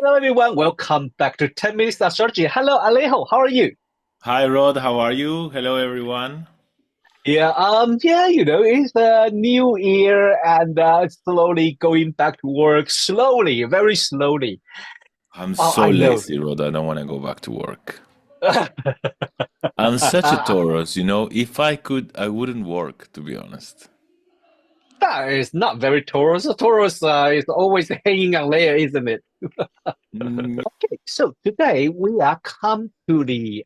Hello, everyone. Welcome back to 10 Minutes Astrology. Hello, Alejo. How are you? Hi Rod, how are you? Hello everyone. It's a new year and slowly going back to work. Slowly, very slowly. I'm Oh, so I know. lazy, Rod. I don't want to go back to work. I'm such a Taurus, you know. If I could, I wouldn't work, to be honest. That is not very Taurus. Taurus is always hanging on there, isn't it? Mm, Okay, so today we are come to the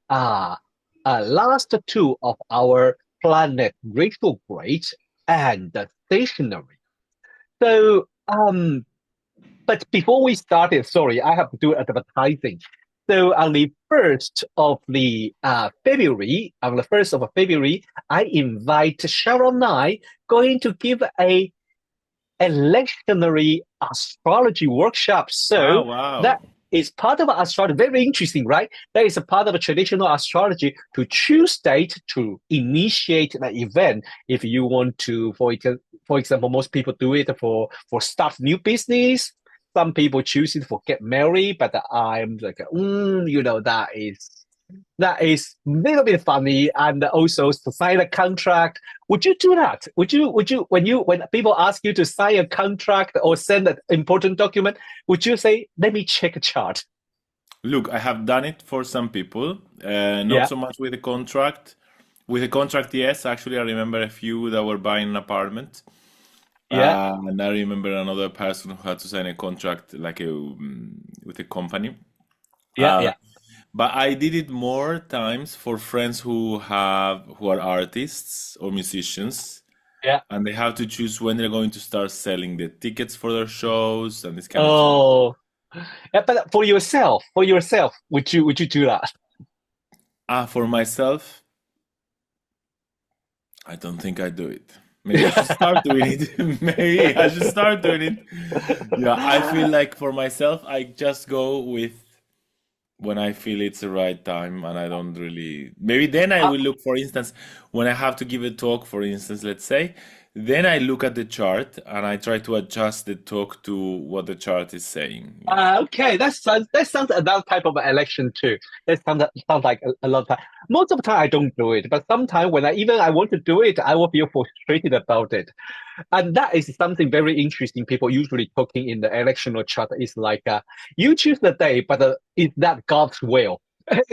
last two of our planet retrograde and the stationary. So, but before we started, sorry, I have to do advertising. So on the first of the February, I invite Sharon and I going to give a electionary astrology workshop. ah, So that wow. is part of astrology. Very interesting, right? That is a part of a traditional astrology to choose date to initiate the event. If you want to, for example, most people do it for start new business. Some people choose it for get married, but I'm like, that is a little bit funny, and also to sign a contract. Would you do that? Would you when people ask you to sign a contract or send an important document, would you say, "Let me check a chart"? Look, I have done it for some people, not Yeah, so much with a contract. With a contract, yes. Actually, I remember a few that were buying an apartment. yeah, And I remember another person who had to sign a contract with a company. yeah, Uh, yeah, But I did it more times for friends who are artists or musicians, yeah. and they have to choose when they're going to start selling the tickets for their shows and this kind of thing. Oh, yeah, but for yourself, would you do that? Ah, for myself, I don't think I do it. Maybe I should start doing it. Maybe I should start doing it. Yeah, I feel like for myself, I just go with when I feel it's the right time, and I don't really. Maybe then I Uh, will look, for instance, when I have to give a talk, for instance, let's say, then I look at the chart and I try to adjust the talk to what the chart is saying. Yeah. Okay, that sounds another type of election too. That sounds like a lot of time. Most of the time I don't do it, but sometimes when I want to do it, I will feel frustrated about it. And that is something very interesting. People usually talking in the electional chart is like, you choose the day, but is that God's will?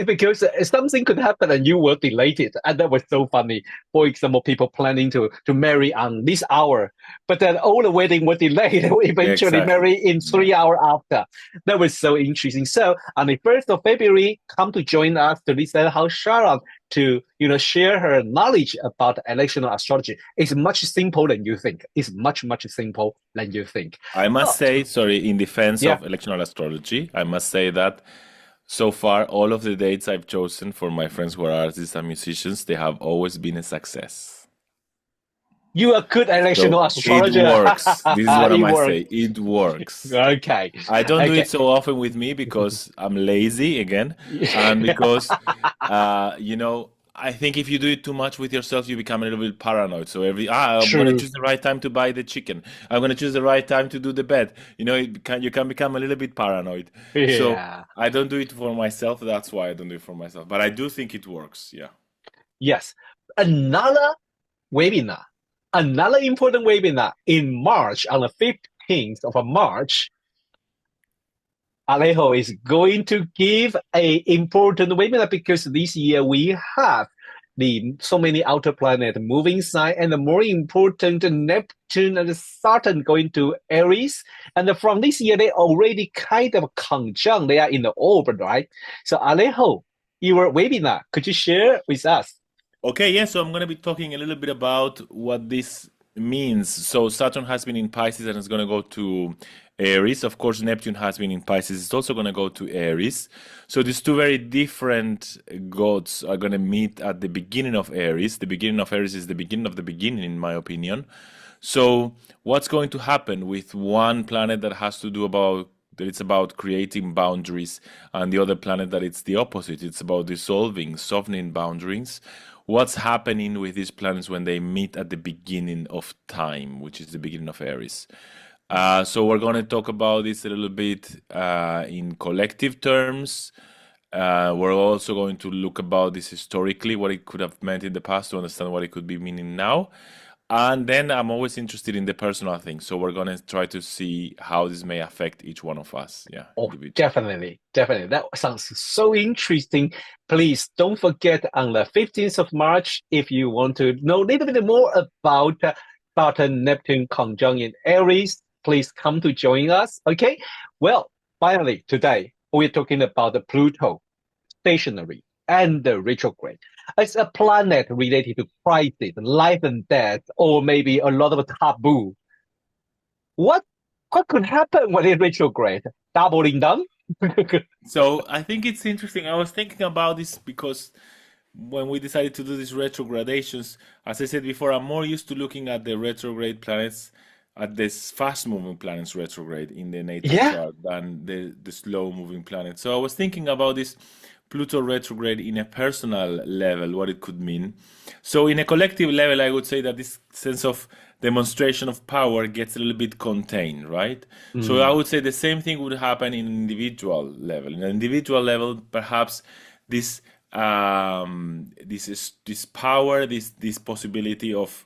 Because something could happen and you will delay it. And that was so funny. For example, people planning to marry on this hour, but then all the wedding was delayed. They will eventually Exactly. marry in Yeah. 3 hours after. That was so interesting. So on the 1st of February, come to join us to listen how Sharon to share her knowledge about electional astrology. It's much simpler than you think. It's much simple than you think. I must But say, sorry, in defense yeah, of electional astrology, I must say that so far, all of the dates I've chosen for my friends who are artists and musicians, they have always been a success. you are good So electional it astrologer. works. This is what I It must works. say. It works. Okay. I don't do Okay. it so often with me because I'm lazy again, and because I think if you do it too much with yourself, you become a little bit paranoid. So I'm gonna True. choose the right time to buy the chicken. I'm gonna choose the right time to do the bed. You can become a little bit paranoid. So Yeah. I don't do it for myself. That's why I don't do it for myself. But I do think it works. Yeah. Yes. Another webinar. Another important webinar in March, on the 15th of March, Alejo is going to give a important webinar because this year we have the so many outer planet moving sign, and the more important Neptune and Saturn going to Aries. And from this year they already kind of conjunct, they are in the orbit, right? So Alejo, your webinar, could you share with us? Okay, yeah, so I'm going to be talking a little bit about what this means. So Saturn has been in Pisces and it's going to go to Aries. Of course, Neptune has been in Pisces. It's also going to go to Aries. So these two very different gods are going to meet at the beginning of Aries. The beginning of Aries is the beginning of the beginning, in my opinion. So what's going to happen with one planet that has to do about that it's about creating boundaries, and the other planet that it's the opposite. It's about dissolving, softening boundaries. What's happening with these planets when they meet at the beginning of time, which is the beginning of Aries? So we're going to talk about this a little bit in collective terms. We're also going to look about this historically, what it could have meant in the past to understand what it could be meaning now. And then I'm always interested in the personal things. So we're going to try to see how this may affect each one of us. Yeah, Oh, individually. definitely, definitely. That sounds so interesting. Please don't forget on the 15th of March, if you want to know a little bit more about Saturn Neptune conjunct in Aries, please come to join us. Okay. Well, finally, today we're talking about the Pluto stationary and the retrograde. It's a planet related to crisis, life and death, or maybe a lot of taboo. What what could happen when it retrograde? Doubling down? So I think it's interesting. I was thinking about this because when we decided to do these retrogradations, as I said before, I'm more used to looking at the retrograde planets, at this fast-moving planets retrograde in the natal Yeah. chart than the slow-moving planets. So I was thinking about this Pluto retrograde in a personal level, what it could mean. So in a collective level, I would say that this sense of demonstration of power gets a little bit contained, right? So I Mm, would say the same thing would happen in an individual level. In an individual level, perhaps this this power, this possibility of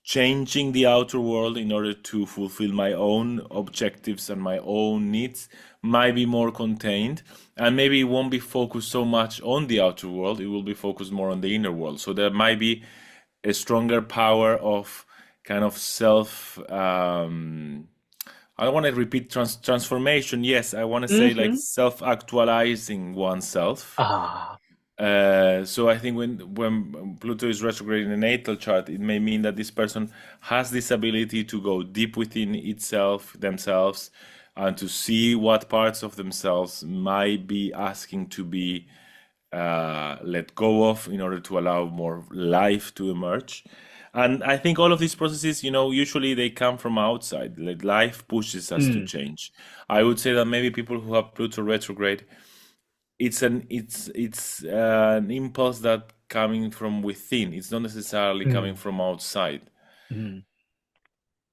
changing the outer world in order to fulfill my own objectives and my own needs might be more contained, and maybe it won't be focused so much on the outer world. It will be focused more on the inner world. So there might be a stronger power of kind of self I don't want to repeat transformation. Yes, I want to say like hmm. self-actualizing oneself. Ah. So I think when Pluto is retrograde in the natal chart, it may mean that this person has this ability to go deep within itself, themselves, and to see what parts of themselves might be asking to be let go of in order to allow more life to emerge. And I think all of these processes, usually they come from outside. Like life pushes us to Mm, change. I would say that maybe people who have Pluto retrograde, it's an impulse that coming from within. It's not necessarily coming mm, from outside. mm,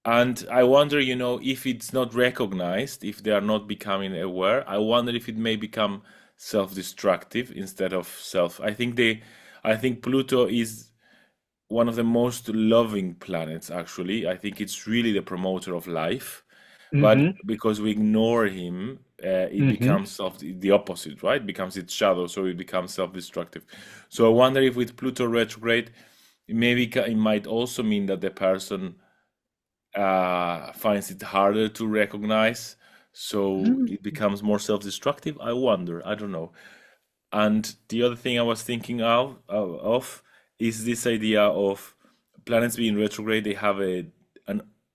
And I wonder, if it's not recognized, if they are not becoming aware, I wonder if it may become self-destructive instead of self. I think Pluto is one of the most loving planets, actually. I think it's really the promoter of life. But hmm, because we ignore him, it hmm. becomes the opposite, right? It becomes its shadow, so it becomes self-destructive. So I wonder if with Pluto retrograde, maybe it might also mean that the person finds it harder to recognize, so Mm. it becomes more self-destructive. I wonder. I don't know. And the other thing I was thinking of is this idea of planets being retrograde. They have an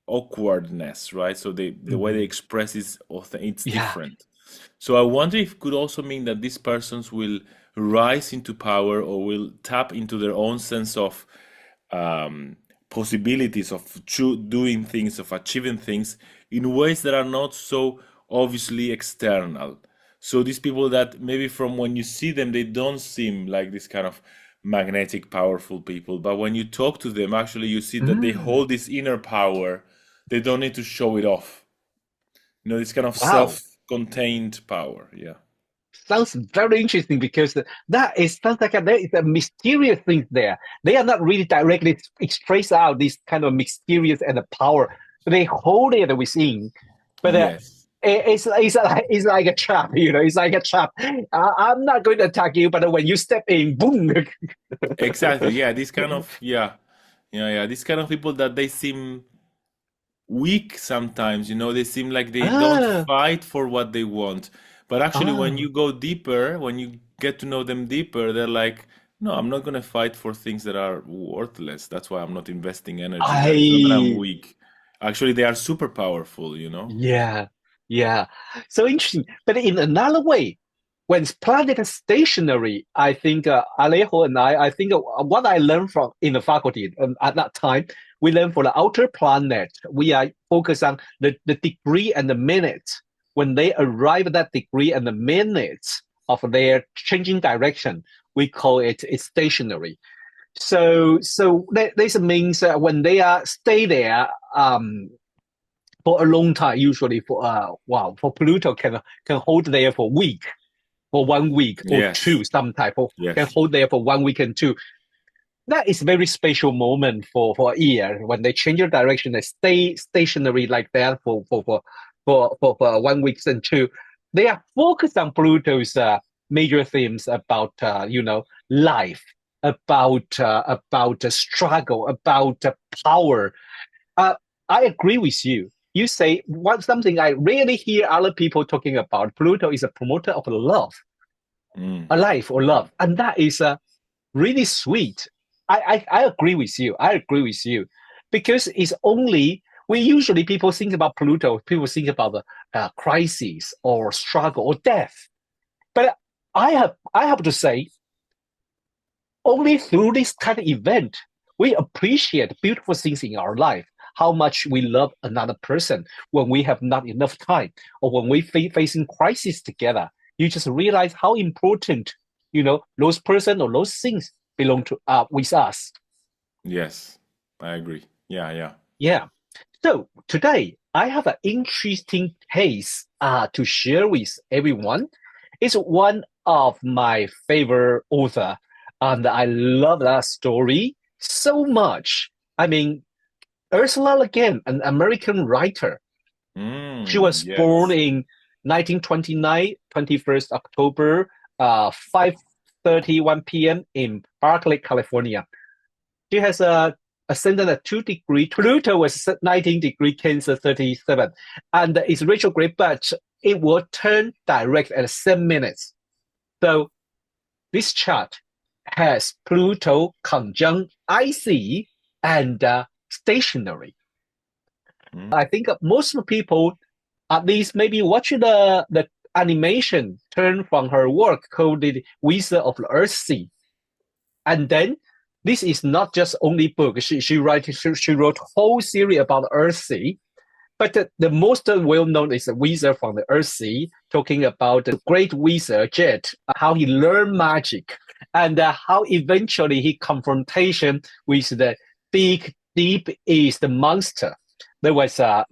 awkwardness, right? So the way they Mm. express it's Yeah. different. So I wonder if it could also mean that these persons will rise into power or will tap into their own sense of um, possibilities of doing things, of achieving things in ways that are not so obviously external. So these people that maybe from when you see them, they don't seem like this kind of magnetic, powerful people. But when you talk to them, actually, you see that they Mm. hold this inner power. They don't need to show it off. This kind of Wow. self-contained power. Yeah. Sounds very interesting because that is sounds like there is a mysterious thing there. They are not really directly express out this kind of mysterious and the power. They hold it within, but Yes. it's like a trap. It's like a trap. I'm not going to attack you, but when you step in, boom. Exactly. Yeah. This kind of yeah. Yeah, yeah. These kind of people that they seem weak sometimes, they seem like they don't ah, fight for what they want. But actually, when ah. you go deeper, when you get to know them deeper, they're like, no, I'm not going to fight for things that are worthless. That's why I'm not investing energy there. It's not that I'm I weak. Actually, they are super powerful. Yeah, yeah. So interesting. But in another way, when planet is stationary, I think Alejo and I think what I learned from in the faculty at that time, we learned for the outer planet, we are focused on the degree and the minutes. When they arrive at that degree and the minutes of their changing direction, we call it's stationary. So this means when they are stay there, for a long time. Usually for wow, for Pluto can hold there for week, for 1 week or two, Yes, sometimes for can yes, hold there for 1 week and two. That is a very special moment for a year when they change their direction. They stay stationary like that for 1 week and two. They are focused on Pluto's major themes about life, about struggle, about power. Uh, I agree with you. You say something I rarely hear other people talking about. Pluto is a promoter of love, mm, a life or love, and that is really sweet. I agree with you. I agree with you because it's only we usually people think about Pluto. People think about the crisis or struggle or death. But I have to say, only through this kind of event we appreciate beautiful things in our life. How much we love another person when we have not enough time or when we facing crisis together. You just realize how important those person or those things belong to with us. yes, I agree. Yeah, yeah. Yeah. So today I have an interesting case to share with everyone. It's one of my favorite author, and I love that story so much. I mean, Ursula Le Guin, an American writer. She was born Yes. in 1929, 21st October, 5:31 p.m. in Berkeley, California. She has a ascendant at 2 degree. Pluto was 19 degree Cancer 37, and it's retrograde, but it will turn direct at 7 minutes. So this chart has Pluto conjunct IC and stationary. Mm, I think most of the people, at least maybe watching the animation, turn from her work called the Wizard of the Earthsea. And then this is not just only book. She wrote whole series about Earthsea. But the most well known is the Wizard from the Earthsea, talking about the great wizard Jet, how he learned magic, and how eventually he confrontation with the big deep east monster. There was a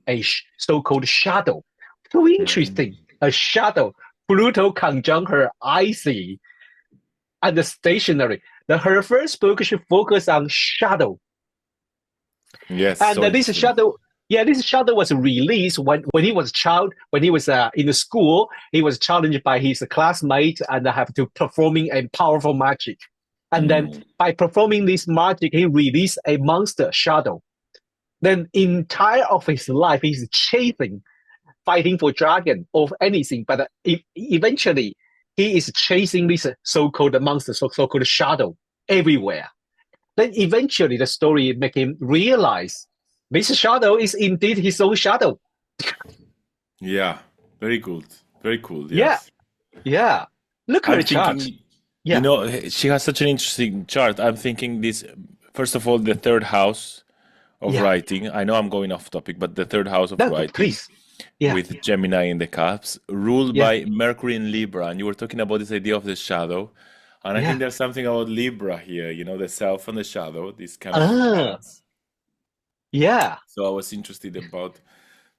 so-called shadow. So interesting, mm. a shadow. Pluto conjunct her icy and the stationary. Her first book should focus on shadow. Yes, And so this interesting. shadow, yeah, this shadow was released when he was a child, when he was in the school. He was challenged by his classmate and have to performing a powerful magic. And then Mm, by performing this magic, he released a monster shadow. Then entire of his life, he's chasing, fighting for dragon or anything. But eventually, he is chasing this so-called monster, so-called shadow everywhere. Then eventually the story make him realize this shadow is indeed his own shadow. yeah, very good. Very cool, Yeah, yes. yeah. Look at I'm the chart. thinking, Yeah. she has such an interesting chart. I'm thinking this, first of all, the third house of Yeah. writing. I know I'm going off topic, but the third house of No, writing please. Yeah. with Gemini in the cups, ruled Yeah. by Mercury in Libra. And you were talking about this idea of the shadow. And I think Yeah. there's something about Libra here, the self and the shadow, this kind of Ah. balance. Yeah. So I was interested about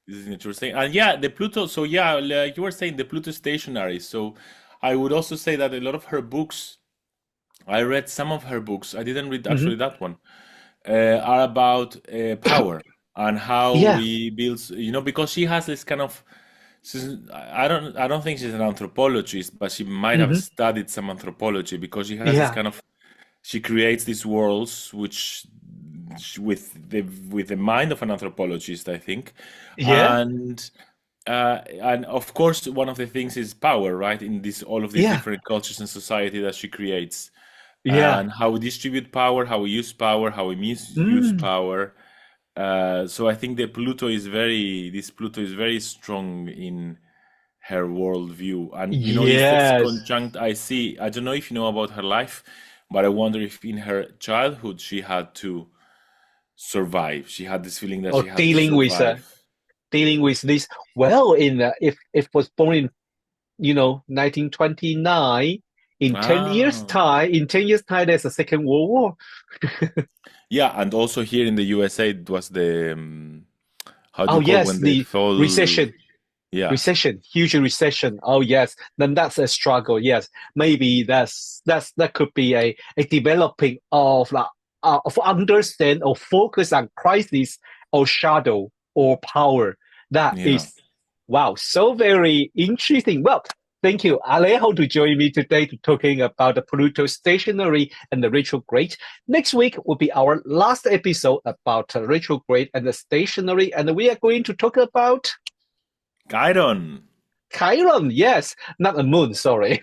this is interesting. And yeah, the Pluto, so yeah, like you were saying, the Pluto stationary. So I would also say that a lot of her books, I read some of her books, I didn't read Hmm. actually that one, are about power and how Yeah. we build, because she has this kind of, I don't think she's an anthropologist, but she might have Hmm. studied some anthropology because she has this Yeah. kind of, she creates these worlds which with the mind of an anthropologist, I think, Yeah. and and of course one of the things is power, right? In this all of these Yeah. different cultures and society that she creates, Yeah. and how we distribute power, how we use power, how we misuse Mm. power. So I think this Pluto is very strong in her worldview. And this is Yes. conjunct I see. I don't know if you know about her life, but I wonder if in her childhood she had to survive. She had this feeling that Or she had to survive. dealing with this. Well, in if was born in 1929, Ah, in 10 years time, there's a Second World War. yeah, and also here in the USA, it was the how do Oh you call yes, when they the fall? recession. Yeah, Recession, huge recession. Oh yes, then that's a struggle. Yes, maybe that could be a developing of understand or focus on crisis or shadow or power. That yeah. is wow, so very interesting. Well, thank you, Alejo, to join me today to talking about the Pluto stationary and the retrograde. Next week will be our last episode about retrograde and the stationary, and we are going to talk about Chiron. Chiron, yes, not the moon, sorry.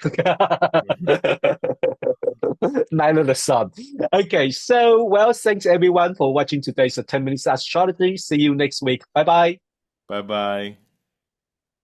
Neither the sun. Okay, so, well, thanks everyone for watching today's 10 Minutes Astrology. See you next week. Bye bye. Bye bye.